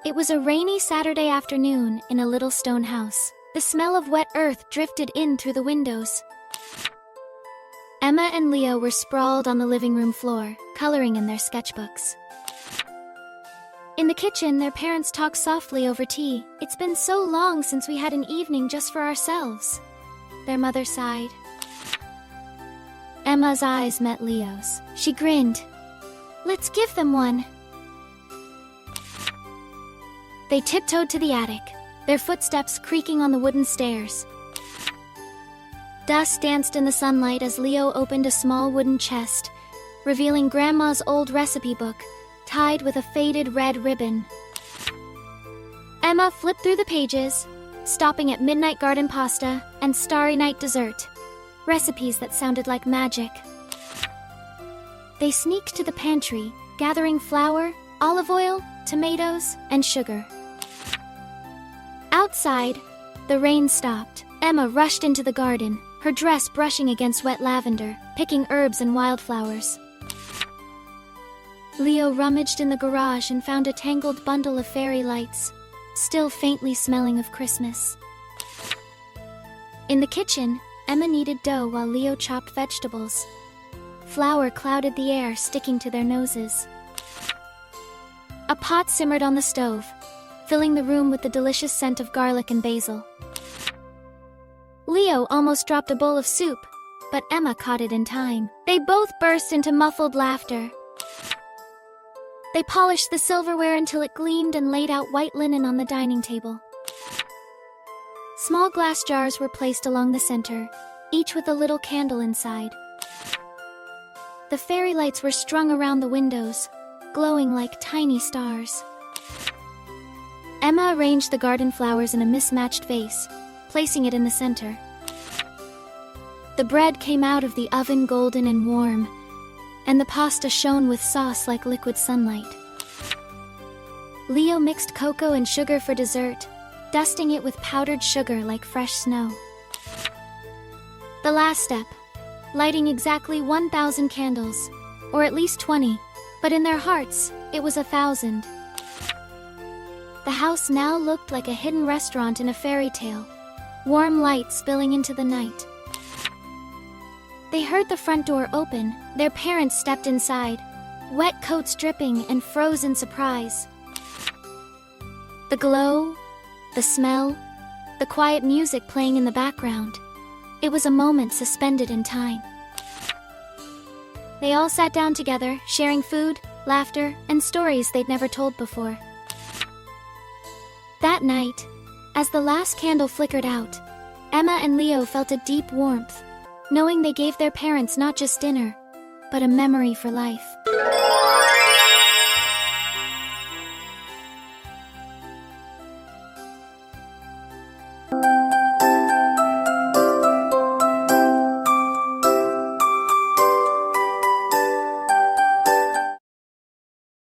It was a rainy Saturday afternoon in a little stone house. The smell of wet earth drifted in through the windows. Emma and Leo were sprawled on the living room floor, coloring in their sketchbooks. In the kitchen, their parents talked softly over tea. "It's been so long since we had an evening just for ourselves," their mother sighed. Emma's eyes met Leo's. She grinned. "Let's give them one." They tiptoed to the attic, their footsteps creaking on the wooden stairs. Dust danced in the sunlight as Leo opened a small wooden chest, revealing Grandma's old recipe book, tied with a faded red ribbon. Emma flipped through the pages, stopping at midnight garden pasta and starry night dessert, recipes that sounded like magic. They sneaked to the pantry, gathering flour, olive oil, tomatoes, and sugar. Outside, the rain stopped. Emma rushed into the garden, her dress brushing against wet lavender, picking herbs and wildflowers. Leo rummaged in the garage and found a tangled bundle of fairy lights, still faintly smelling of Christmas. In the kitchen, Emma kneaded dough while Leo chopped vegetables. Flour clouded the air, sticking to their noses. A pot simmered on the stove, filling the room with the delicious scent of garlic and basil. Leo almost dropped a bowl of soup, but Emma caught it in time. They both burst into muffled laughter. They polished the silverware until it gleamed and laid out white linen on the dining table. Small glass jars were placed along the center, each with a little candle inside. The fairy lights were strung around the windows, glowing like tiny stars. Emma arranged the garden flowers in a mismatched vase, placing it in the center. The bread came out of the oven golden and warm, and the pasta shone with sauce like liquid sunlight. Leo mixed cocoa and sugar for dessert, dusting it with powdered sugar like fresh snow. The last step, lighting exactly 1,000 candles, or at least 20, but in their hearts, it was 1,000. The house now looked like a hidden restaurant in a fairy tale, warm light spilling into the night. They heard the front door open. Their parents stepped inside, wet coats dripping and froze in surprise. The glow, the smell, the quiet music playing in the background. It was a moment suspended in time. They all sat down together, sharing food, laughter, and stories they'd never told before. That night, as the last candle flickered out, Emma and Leo felt a deep warmth, knowing they gave their parents not just dinner, but a memory for life.